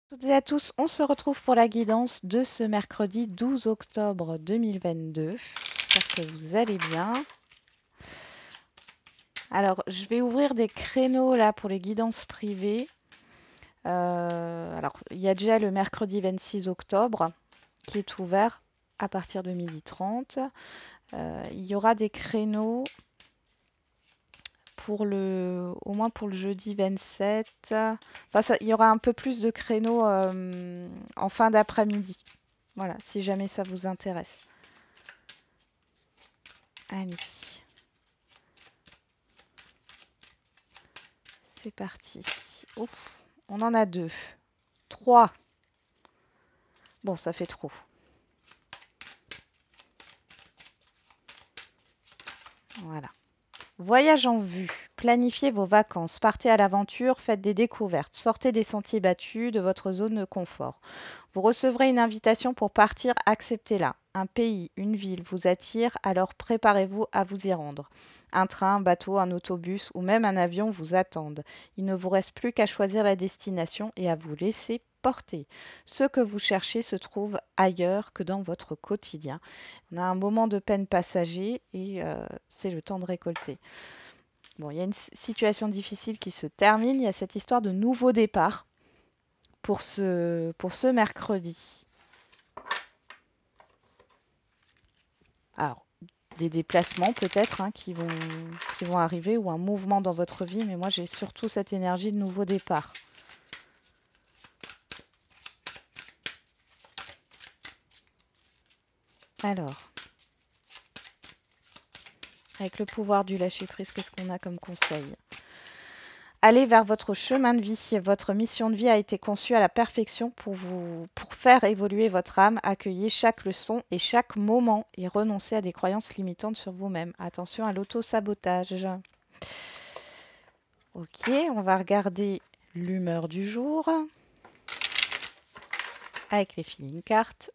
Toutes et à tous, on se retrouve pour la guidance de ce mercredi 12 octobre 2022. J'espère que vous allez bien. Alors, je vais ouvrir des créneaux là pour les guidances privées. Alors, il y a déjà le mercredi 26 octobre qui est ouvert à partir de 12h30. Il y aura des créneaux au moins pour le jeudi 27. Enfin, il y aura un peu plus de créneaux en fin d'après-midi. Voilà, si jamais ça vous intéresse. Allez, c'est parti. Ouf, on en a deux. Trois. Bon, ça fait trop. Voilà. Voyage en vue. Planifiez vos vacances. Partez à l'aventure. Faites des découvertes. Sortez des sentiers battus de votre zone de confort. Vous recevrez une invitation pour partir. Acceptez-la. Un pays, une ville vous attire, alors préparez-vous à vous y rendre. Un train, un bateau, un autobus ou même un avion vous attendent. Il ne vous reste plus qu'à choisir la destination et à vous laisser porter. Ce que vous cherchez se trouve ailleurs que dans votre quotidien. On a un moment de peine passager et c'est le temps de récolter. Bon, il y a une situation difficile qui se termine. Il y a cette histoire de nouveau départ pour ce mercredi. Alors, des déplacements peut-être hein, qui vont arriver ou un mouvement dans votre vie, mais moi j'ai surtout cette énergie de nouveau départ. Alors, avec le pouvoir du lâcher-prise, qu'est-ce qu'on a comme conseil? Allez vers votre chemin de vie. Votre mission de vie a été conçue à la perfection pour faire évoluer votre âme. Accueillez chaque leçon et chaque moment et renoncez à des croyances limitantes sur vous-même. Attention à l'auto-sabotage. Ok, on va regarder l'humeur du jour avec les feeling cards.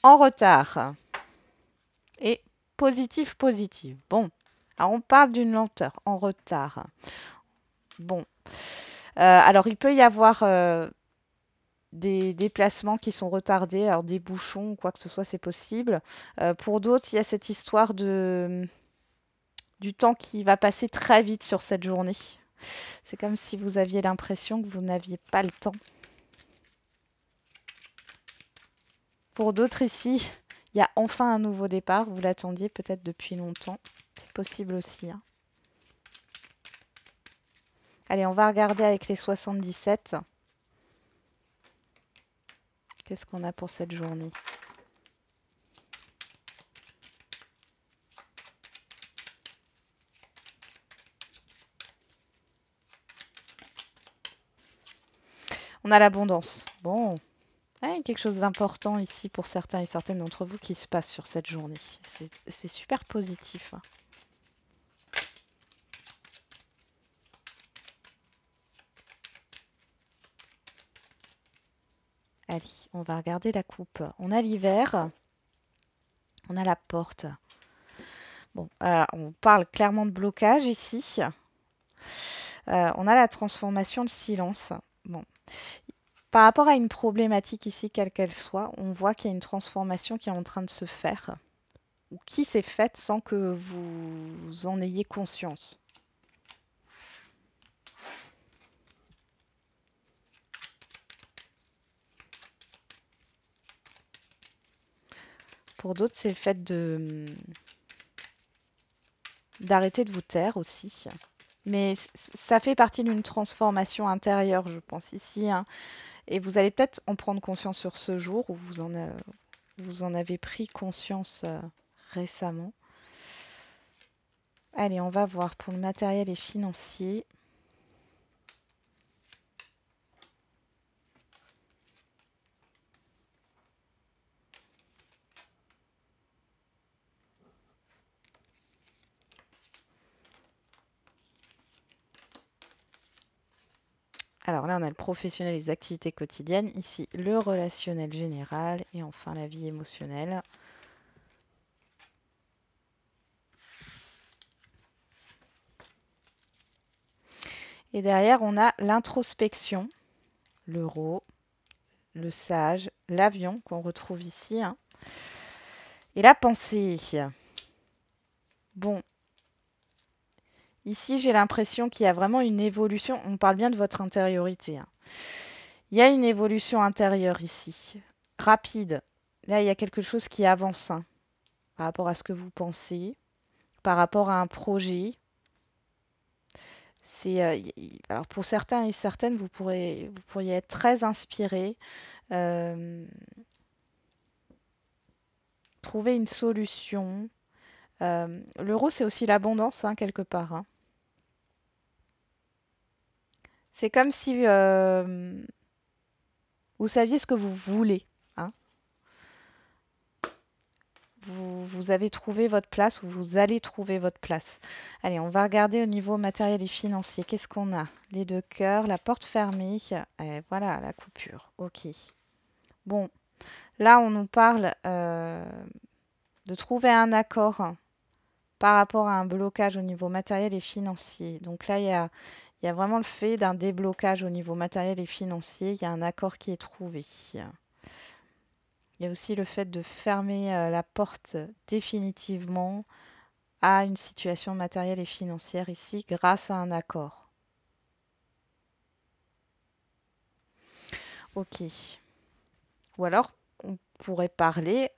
En retard et positif, positif. Bon, alors on parle d'une lenteur en retard. Bon, alors il peut y avoir des déplacements qui sont retardés, alors des bouchons ou quoi que ce soit, c'est possible. Pour d'autres, il y a cette histoire du temps qui va passer très vite sur cette journée. C'est comme si vous aviez l'impression que vous n'aviez pas le temps. Pour d'autres ici, il y a enfin un nouveau départ. Vous l'attendiez peut-être depuis longtemps. C'est possible aussi, hein. Allez, on va regarder avec les 77. Qu'est-ce qu'on a pour cette journée? On a l'abondance. Bon, ouais, quelque chose d'important ici pour certains et certaines d'entre vous qui se passe sur cette journée. C'est super positif. Allez, on va regarder la coupe. On a l'hiver, on a la porte. Bon, on parle clairement de blocage ici. On a la transformation, le silence. Bon, par rapport à une problématique ici, quelle qu'elle soit, on voit qu'il y a une transformation qui est en train de se faire ou qui s'est faite sans que vous en ayez conscience. Pour d'autres, c'est le fait d'arrêter de vous taire aussi. Mais ça fait partie d'une transformation intérieure, je pense, ici, hein. Et vous allez peut-être en prendre conscience sur ce jour où vous en avez pris conscience récemment. Allez, on va voir pour le matériel et financier. Alors là, on a le professionnel, les activités quotidiennes. Ici, le relationnel général. Et enfin, la vie émotionnelle. Et derrière, on a l'introspection, l'euro, le sage, l'avion qu'on retrouve ici, hein, et la pensée. Bon, ici, j'ai l'impression qu'il y a vraiment une évolution. On parle bien de votre intériorité, hein. Il y a une évolution intérieure ici, rapide. Là, il y a quelque chose qui avance, hein, par rapport à ce que vous pensez, par rapport à un projet. Alors pour certains et certaines, vous pourriez être très inspiré, euh, trouver une solution. L'euro, c'est aussi l'abondance, hein, quelque part, hein. C'est comme si vous saviez ce que vous voulez, hein. Vous avez trouvé votre place ou vous allez trouver votre place. Allez, on va regarder au niveau matériel et financier. Qu'est-ce qu'on a? Les deux cœurs, la porte fermée. Et voilà, la coupure. Ok. Bon, là, on nous parle de trouver un accord par rapport à un blocage au niveau matériel et financier. Donc là, il y a vraiment le fait d'un déblocage au niveau matériel et financier. Il y a un accord qui est trouvé. Il y a aussi le fait de fermer la porte définitivement à une situation matérielle et financière ici grâce à un accord. Ok. Ou alors, on pourrait parler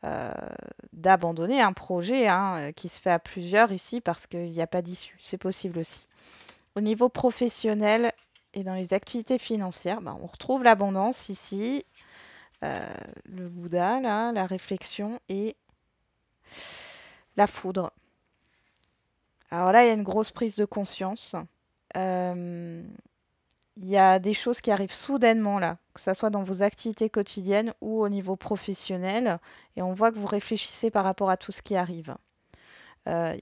d'abandonner un projet, hein, qui se fait à plusieurs ici parce qu'il n'y a pas d'issue. C'est possible aussi. Au niveau professionnel et dans les activités financières, ben, on retrouve l'abondance ici, euh, le Bouddha, là, la réflexion et la foudre. Alors là, il y a une grosse prise de conscience. Euh, il y a des choses qui arrivent soudainement là, que ce soit dans vos activités quotidiennes ou au niveau professionnel, et on voit que vous réfléchissez par rapport à tout ce qui arrive.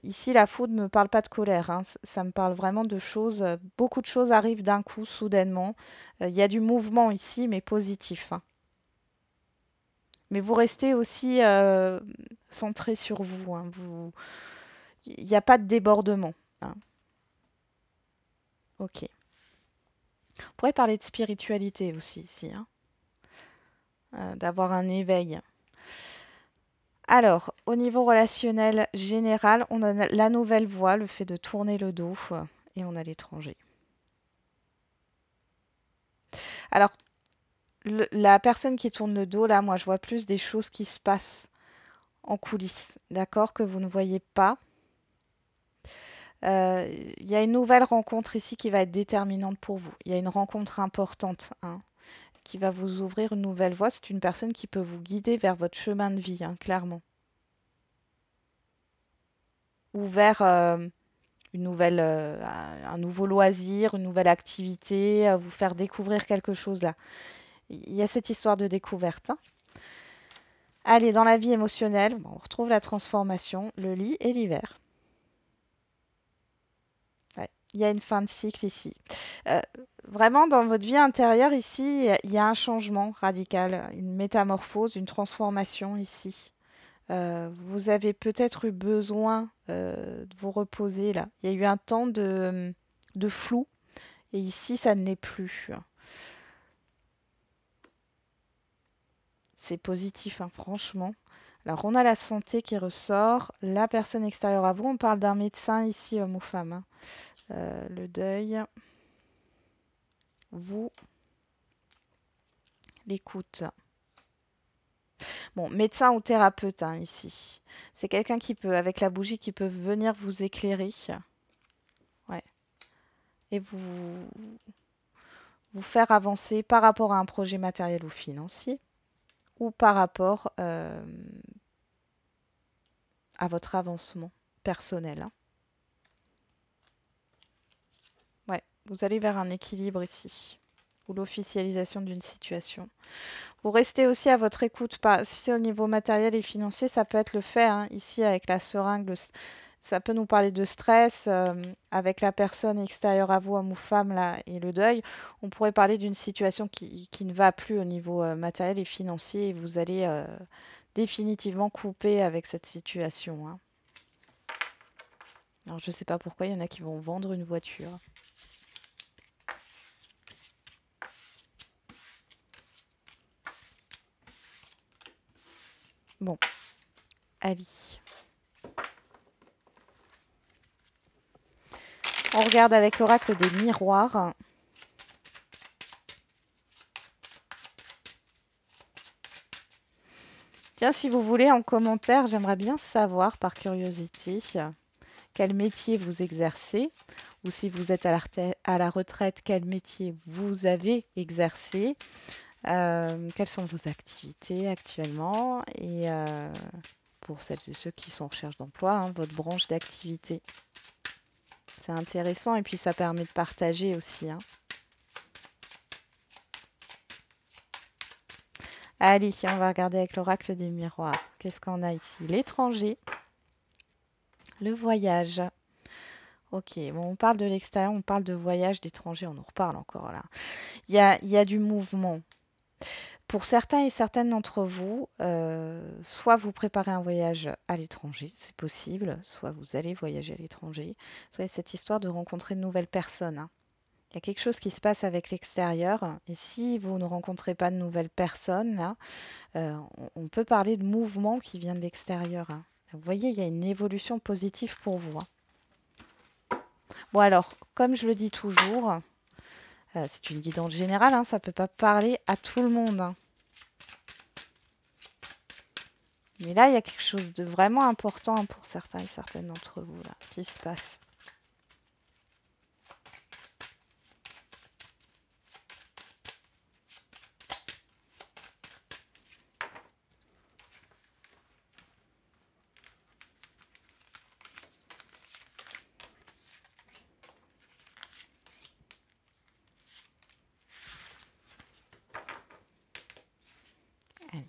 Ici, la foudre ne me parle pas de colère, hein, ça me parle vraiment de choses. Beaucoup de choses arrivent d'un coup, soudainement. Il y a du mouvement ici, mais positif, hein. Mais vous restez aussi centré sur vous, hein, il n'y a pas de débordement, hein. Ok. On pourrait parler de spiritualité aussi ici, hein, d'avoir un éveil. Alors, au niveau relationnel général, on a la nouvelle voie, le fait de tourner le dos, et on a l'étranger. Alors, la personne qui tourne le dos, là, moi, je vois plus des choses qui se passent en coulisses, d'accord, que vous ne voyez pas. Il y a une nouvelle rencontre ici qui va être déterminante pour vous. Il y a une rencontre importante, hein, qui va vous ouvrir une nouvelle voie. C'est une personne qui peut vous guider vers votre chemin de vie, hein, clairement. Ou vers un nouveau loisir, une nouvelle activité, vous faire découvrir quelque chose là. Il y a cette histoire de découverte, hein. Allez, dans la vie émotionnelle, bon, on retrouve la transformation, le lit et l'hiver. Ouais, il y a une fin de cycle ici. Euh, Vraiment, dans votre vie intérieure ici, il y a un changement radical, une métamorphose, une transformation ici. Vous avez peut-être eu besoin de vous reposer là. Il y a eu un temps de flou et ici, ça ne l'est plus. C'est positif, hein, franchement. Alors, on a la santé qui ressort, la personne extérieure à vous. On parle d'un médecin ici, homme ou femme, hein. Le deuil, vous, l'écoute. Bon, médecin ou thérapeute, hein, ici. C'est quelqu'un qui peut, avec la bougie, qui peut venir vous éclairer. Ouais. Et vous faire avancer par rapport à un projet matériel ou financier ou par rapport à votre avancement personnel, hein. Ouais, vous allez vers un équilibre ici ou l'officialisation d'une situation. Vous restez aussi à votre écoute. Si c'est au niveau matériel et financier, ça peut être le fait, hein, ici avec la seringue, Ça peut nous parler de stress avec la personne extérieure à vous, homme ou femme, là, et le deuil. On pourrait parler d'une situation qui ne va plus au niveau matériel et financier et vous allez définitivement couper avec cette situation, hein. Alors, je ne sais pas pourquoi il y en a qui vont vendre une voiture. Bon, Ali. On regarde avec l'oracle des miroirs. Tiens, si vous voulez, en commentaire, j'aimerais bien savoir, par curiosité, quel métier vous exercez, ou si vous êtes à la retraite, quel métier vous avez exercé, quelles sont vos activités actuellement, et pour celles et ceux qui sont en recherche d'emploi, hein, votre branche d'activité. C'est intéressant et puis ça permet de partager aussi, hein. Allez, on va regarder avec l'oracle des miroirs. Qu'est-ce qu'on a ici? L'étranger, le voyage. Ok, bon, on parle de l'extérieur, on parle de voyage, d'étranger, on en reparle encore là. Il y a du mouvement. Pour certains et certaines d'entre vous, soit vous préparez un voyage à l'étranger, c'est possible, soit vous allez voyager à l'étranger, soit il y a cette histoire de rencontrer de nouvelles personnes, hein. Il y a quelque chose qui se passe avec l'extérieur, et si vous ne rencontrez pas de nouvelles personnes, là, on peut parler de mouvement qui vient de l'extérieur, hein. Vous voyez, il y a une évolution positive pour vous, hein. Bon alors, comme je le dis toujours, c'est une guidance générale, hein, ça ne peut pas parler à tout le monde, hein. Mais là, il y a quelque chose de vraiment important pour certains et certaines d'entre vous là, qui se passe. Allez.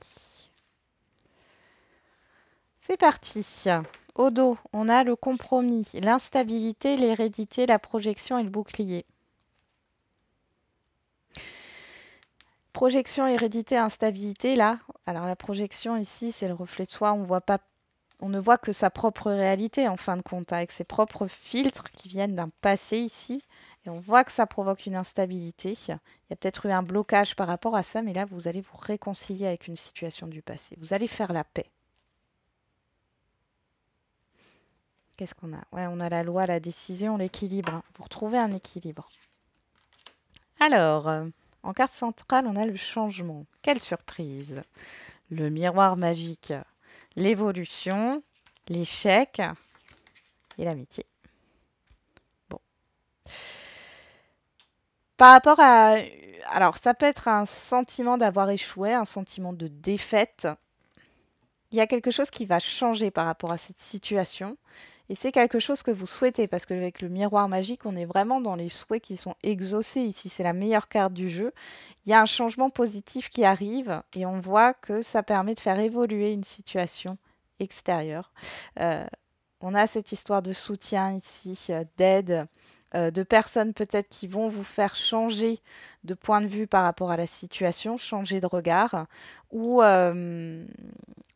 C'est parti. Au dos, on a le compromis, l'instabilité, l'hérédité, la projection et le bouclier. Projection, hérédité, instabilité, là. Alors la projection ici, c'est le reflet de soi. On ne voit que sa propre réalité en fin de compte, avec ses propres filtres qui viennent d'un passé ici. Et on voit que ça provoque une instabilité. Il y a peut-être eu un blocage par rapport à ça, mais là, vous allez vous réconcilier avec une situation du passé. Vous allez faire la paix. Qu'est-ce qu'on a? Ouais, on a la loi, la décision, l'équilibre, hein. Vous retrouvez un équilibre. Alors, en carte centrale, on a le changement. Quelle surprise! Le miroir magique, l'évolution, l'échec et l'amitié. Bon. Par rapport à... Alors, ça peut être un sentiment d'avoir échoué, un sentiment de défaite. Il y a quelque chose qui va changer par rapport à cette situation. Et c'est quelque chose que vous souhaitez, parce qu'avec le miroir magique, on est vraiment dans les souhaits qui sont exaucés. Ici, c'est la meilleure carte du jeu. Il y a un changement positif qui arrive et on voit que ça permet de faire évoluer une situation extérieure. Euh, on a cette histoire de soutien ici, d'aide, de personnes peut-être qui vont vous faire changer de point de vue par rapport à la situation, changer de regard, ou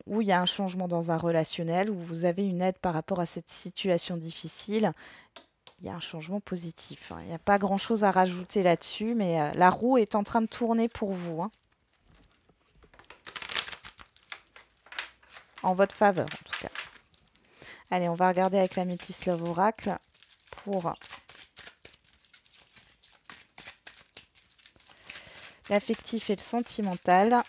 où il y a un changement dans un relationnel, où vous avez une aide par rapport à cette situation difficile. Il y a un changement positif, hein. Il n'y a pas grand-chose à rajouter là-dessus, mais la roue est en train de tourner pour vous, hein. En votre faveur en tout cas. Allez, on va regarder avec la Métis Love Oracle pour l'affectif et le sentimental.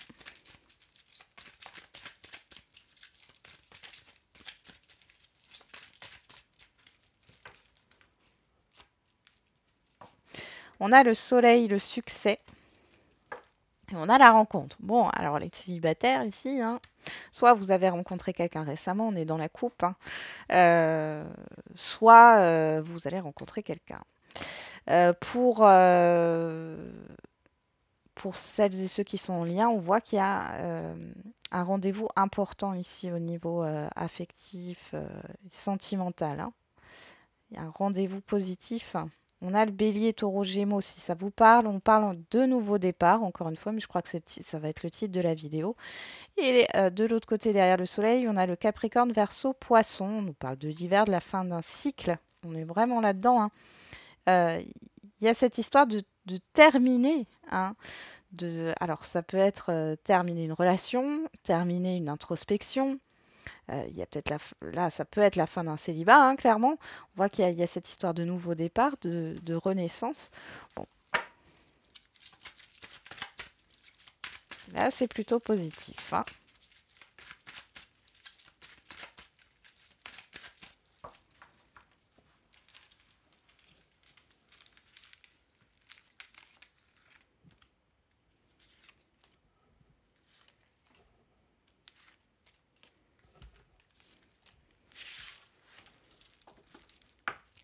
On a le soleil, le succès. Et on a la rencontre. Bon, alors les célibataires ici, hein, soit vous avez rencontré quelqu'un récemment, on est dans la coupe, hein, soit vous allez rencontrer quelqu'un. Pour pour celles et ceux qui sont en lien, on voit qu'il y a un rendez-vous important ici au niveau affectif, sentimental, hein. Il y a un rendez-vous positif. On a le bélier, taureau, gémeaux. Si ça vous parle, on parle de nouveau départ, encore une fois, mais je crois que ça va être le titre de la vidéo. Et de l'autre côté, derrière le soleil, on a le capricorne, verseau, poisson. On nous parle de l'hiver, de la fin d'un cycle. On est vraiment là-dedans, hein. Il y a cette histoire de terminer, hein, alors, ça peut être terminer une relation, terminer une introspection. Il y a peut-être là, ça peut être la fin d'un célibat, hein, clairement. On voit qu'il y a cette histoire de nouveau départ, de renaissance. Bon, là, c'est plutôt positif, hein.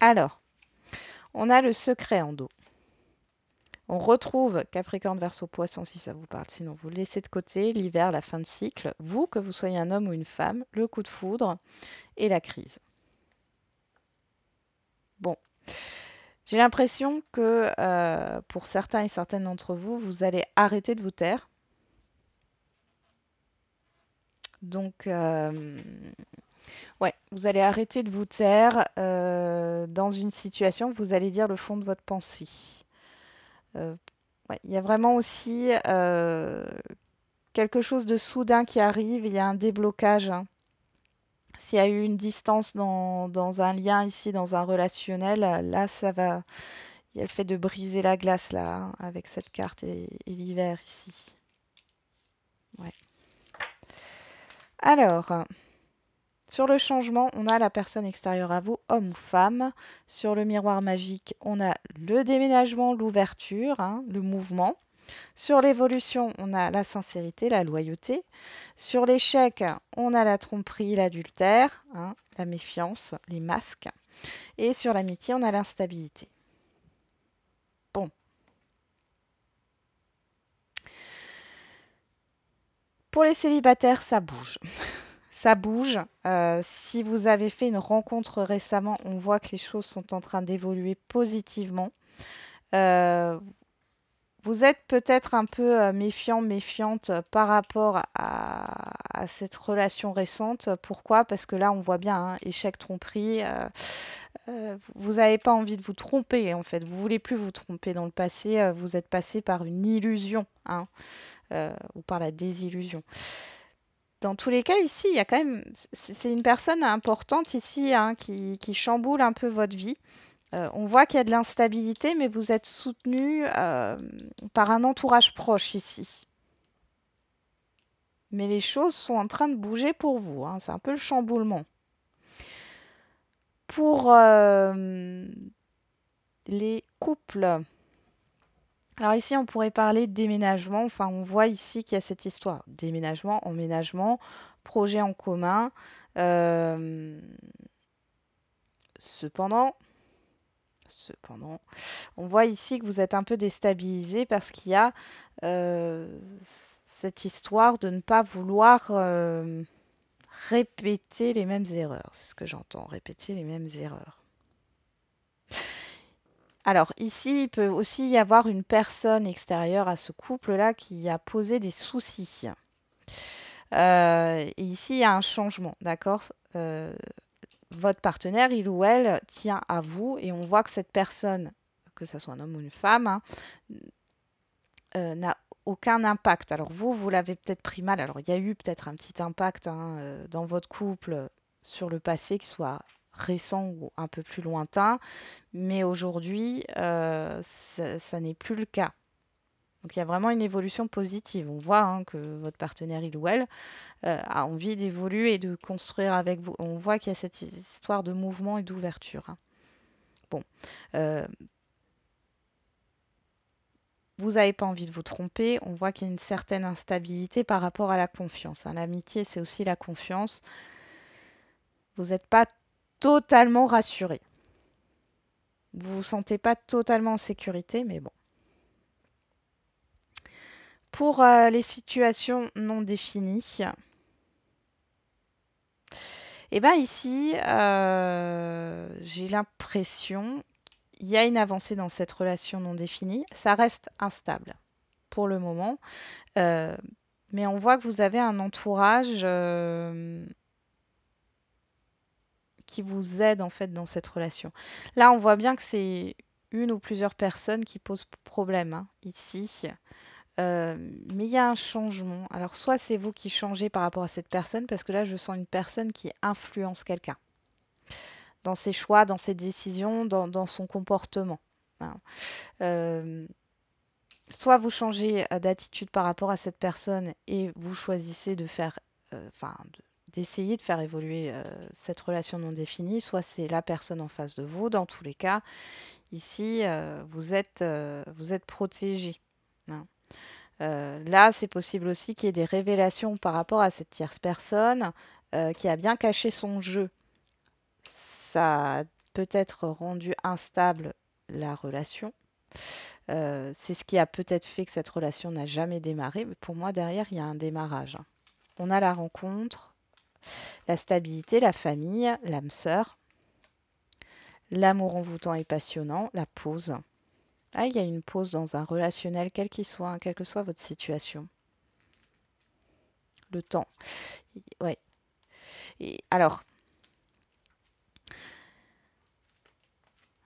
Alors, on a le secret en dos. On retrouve Capricorne, Verseau, Poisson si ça vous parle. Sinon, vous le laissez de côté. L'hiver, la fin de cycle. Vous, que vous soyez un homme ou une femme, le coup de foudre et la crise. Bon. J'ai l'impression que pour certains et certaines d'entre vous, vous allez arrêter de vous taire. Donc, ouais, vous allez arrêter de vous taire dans une situation, vous allez dire le fond de votre pensée. Ouais, il y a vraiment aussi quelque chose de soudain qui arrive, il y a un déblocage, hein. S'il y a eu une distance dans un lien ici, dans un relationnel, là, ça va. Il y a le fait de briser la glace, là, hein, avec cette carte et l'hiver ici. Ouais. Alors, sur le changement, on a la personne extérieure à vous, homme ou femme. Sur le miroir magique, on a le déménagement, l'ouverture, hein, le mouvement. Sur l'évolution, on a la sincérité, la loyauté. Sur l'échec, on a la tromperie, l'adultère, hein, la méfiance, les masques. Et sur l'amitié, on a l'instabilité. Bon. Pour les célibataires, ça bouge. Ça bouge. Si vous avez fait une rencontre récemment, on voit que les choses sont en train d'évoluer positivement. Euh, Vous êtes peut-être un peu méfiant, méfiante par rapport à cette relation récente. Pourquoi? Parce que là, on voit bien, hein, échec, tromperie. Vous n'avez pas envie de vous tromper, en fait. Vous voulez plus vous tromper. Dans le passé, vous êtes passé par une illusion, hein, ou par la désillusion. Dans tous les cas, ici, il y a quand même, c'est une personne importante ici, hein, qui chamboule un peu votre vie. On voit qu'il y a de l'instabilité, mais vous êtes soutenu par un entourage proche ici. Mais les choses sont en train de bouger pour vous, hein. C'est un peu le chamboulement. Pour les couples, alors ici, on pourrait parler de déménagement. Enfin, on voit ici qu'il y a cette histoire. Déménagement, emménagement, projet en commun. Euh, cependant, on voit ici que vous êtes un peu déstabilisé parce qu'il y a cette histoire de ne pas vouloir répéter les mêmes erreurs. C'est ce que j'entends, répéter les mêmes erreurs. Alors ici, il peut aussi y avoir une personne extérieure à ce couple-là qui a posé des soucis. Et ici, il y a un changement, d'accord? Votre partenaire, il ou elle, tient à vous et on voit que cette personne, que ce soit un homme ou une femme, hein, n'a aucun impact. Alors vous l'avez peut-être pris mal. Alors il y a eu peut-être un petit impact, hein, dans votre couple sur le passé, qui soit récent ou un peu plus lointain, mais aujourd'hui, ça n'est plus le cas. Donc il y a vraiment une évolution positive. On voit, hein, que votre partenaire, il ou elle, a envie d'évoluer et de construire avec vous. On voit qu'il y a cette histoire de mouvement et d'ouverture, hein. Bon. Vous n'avez pas envie de vous tromper. On voit qu'il y a une certaine instabilité par rapport à la confiance, hein. L'amitié, c'est aussi la confiance. Vous n'êtes pas totalement rassuré. Vous vous sentez pas totalement en sécurité, mais bon. Pour les situations non définies, et ben ici, j'ai l'impression il y a une avancée dans cette relation non définie. Ça reste instable pour le moment, heu, mais on voit que vous avez un entourage, qui vous aide en fait dans cette relation. Là, on voit bien que c'est une ou plusieurs personnes qui posent problème, hein, ici. Mais il y a un changement. Alors, soit c'est vous qui changez par rapport à cette personne, parce que là, je sens une personne qui influence quelqu'un dans ses choix, dans ses décisions, dans son comportement. Hein. Euh, Soit vous changez d'attitude par rapport à cette personne et vous choisissez de faire, enfin, d'essayer de faire évoluer cette relation non définie, soit c'est la personne en face de vous. Dans tous les cas, ici, vous êtes protégé. Hein. Là, c'est possible aussi qu'il y ait des révélations par rapport à cette tierce personne qui a bien caché son jeu. Ça a peut-être rendu instable la relation. C'est ce qui a peut-être fait que cette relation n'a jamais démarré. Mais pour moi, derrière, il y a un démarrage. Hein. On a la rencontre, la stabilité, la famille, l'âme sœur, l'amour envoûtant et passionnant, la pause. Ah, il y a une pause dans un relationnel, quel qu'il soit, hein, quelle que soit votre situation. Le temps. Ouais. Et alors,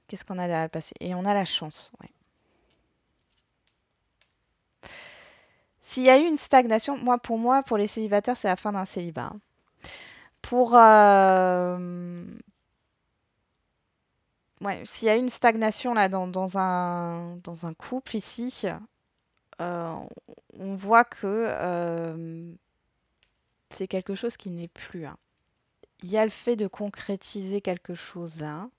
qu'est-ce qu'on a à passer? Et on a la chance. Ouais. S'il y a eu une stagnation, pour moi, pour les célibataires, c'est la fin d'un célibat. Hein. Pour, ouais, s'il y a eu une stagnation là dans un couple ici, euh, on voit que c'est quelque chose qui n'est plus. Hein. Il y a le fait de concrétiser quelque chose là, hein,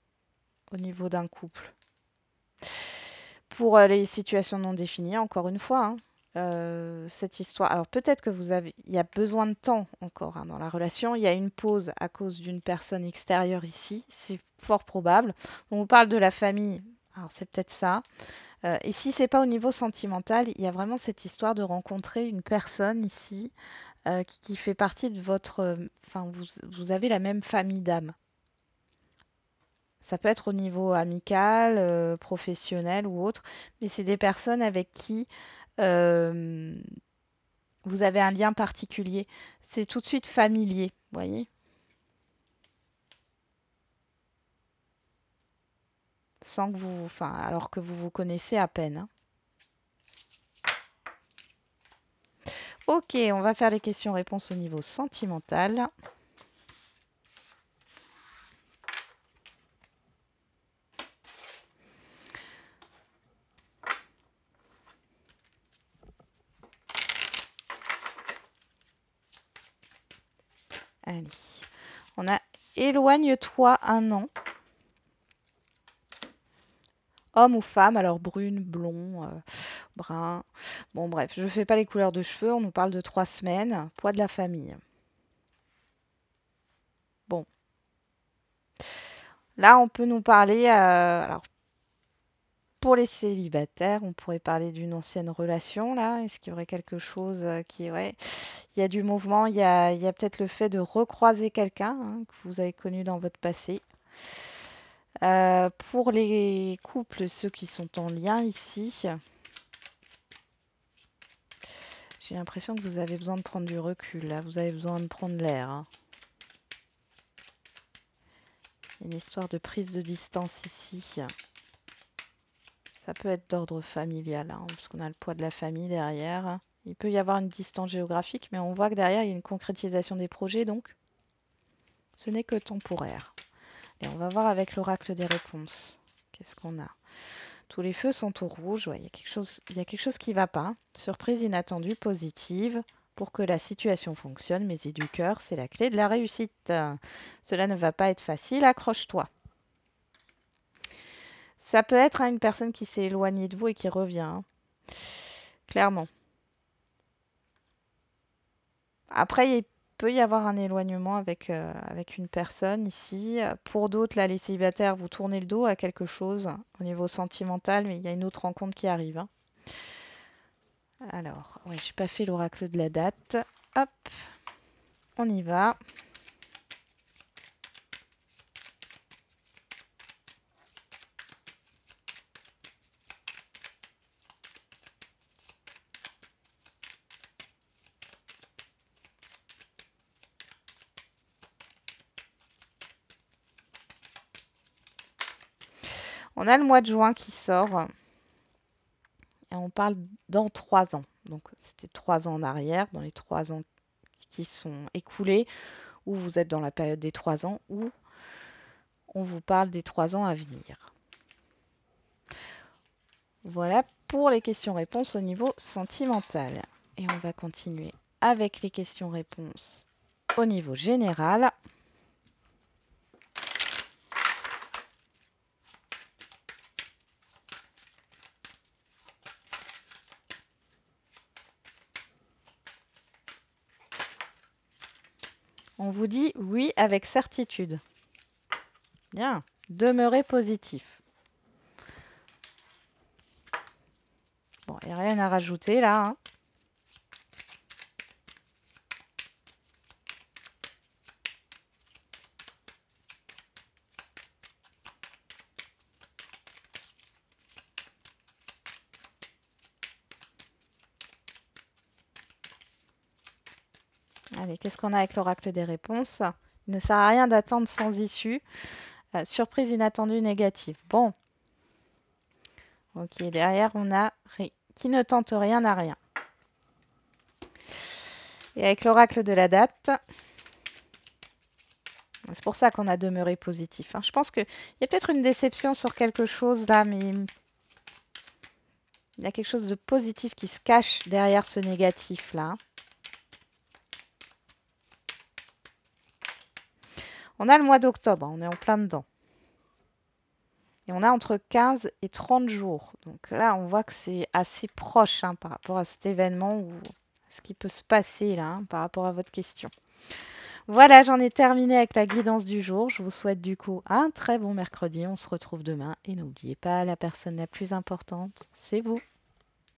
au niveau d'un couple. Pour les situations non définies, encore une fois, hein, cette histoire. Alors peut-être que il y a besoin de temps encore hein, dans la relation. Il y a une pause à cause d'une personne extérieure ici. C'est fort probable. On vous parle de la famille. Alors c'est peut-être ça. Et si c'est pas au niveau sentimental, il y a vraiment cette histoire de rencontrer une personne ici qui fait partie de votre. Enfin, vous avez la même famille d'âme. Ça peut être au niveau amical, professionnel ou autre, mais c'est des personnes avec qui euh, vous avez un lien particulier. C'est tout de suite familier, vous voyez? Sans que vous, enfin, alors que vous vous connaissez à peine. Hein. Ok, on va faire les questions-réponses au niveau sentimental. Allez, on a éloigne-toi un an. Homme ou femme, alors brune, blond, brun. Bon, bref, je ne fais pas les couleurs de cheveux. On nous parle de 3 semaines. Poids de la famille. Bon, là, on peut nous parler. Alors, pour les célibataires, on pourrait parler d'une ancienne relation, là. Est-ce qu'il y aurait quelque chose qui. Ouais. Il y a du mouvement. Il y a peut-être le fait de recroiser quelqu'un hein, que vous avez connu dans votre passé. Pour les couples, ceux qui sont en lien ici, j'ai l'impression que vous avez besoin de prendre du recul. Là, vous avez besoin de prendre l'air. Hein. Une histoire de prise de distance ici. Ça peut être d'ordre familial, hein, parce qu'on a le poids de la famille derrière. Il peut y avoir une distance géographique, mais on voit que derrière, il y a une concrétisation des projets, donc ce n'est que temporaire. Et on va voir avec l'oracle des réponses. Qu'est-ce qu'on a? Tous les feux sont au rouge. Ouais, il y a quelque chose qui ne va pas. Surprise inattendue, positive. Pour que la situation fonctionne, mais y du cœur, c'est la clé de la réussite. Cela ne va pas être facile, accroche-toi. Ça peut être hein, une personne qui s'est éloignée de vous et qui revient, hein, clairement. Après, il peut y avoir un éloignement avec une personne ici. Pour d'autres, là, les célibataires, vous tournez le dos à quelque chose au niveau sentimental, mais il y a une autre rencontre qui arrive. Hein. Alors, ouais, j'ai pas fait l'oracle de la date. Hop, on y va. On a le mois de juin qui sort et on parle dans 3 ans. Donc c'était 3 ans en arrière, dans les 3 ans qui sont écoulés, ou vous êtes dans la période des 3 ans, ou on vous parle des 3 ans à venir. Voilà pour les questions-réponses au niveau sentimental. Et on va continuer avec les questions-réponses au niveau général. On vous dit oui avec certitude. Bien, demeurez positif. Bon, il n'y a rien à rajouter là, hein. Allez, qu'est-ce qu'on a avec l'oracle des réponses? Il ne sert à rien d'attendre sans issue. Surprise inattendue négative. Bon. Ok, derrière, on a qui ne tente rien n'a rien. Et avec l'oracle de la date, c'est pour ça qu'on a demeuré positif, hein. Je pense qu'il y a peut-être une déception sur quelque chose là, mais il y a quelque chose de positif qui se cache derrière ce négatif là. On a le mois d'octobre, on est en plein dedans. Et on a entre 15 et 30 jours. Donc là, on voit que c'est assez proche, hein, par rapport à cet événement ou ce qui peut se passer là, hein, par rapport à votre question. Voilà, j'en ai terminé avec la guidance du jour. Je vous souhaite du coup un très bon mercredi. On se retrouve demain. Et n'oubliez pas, la personne la plus importante, c'est vous.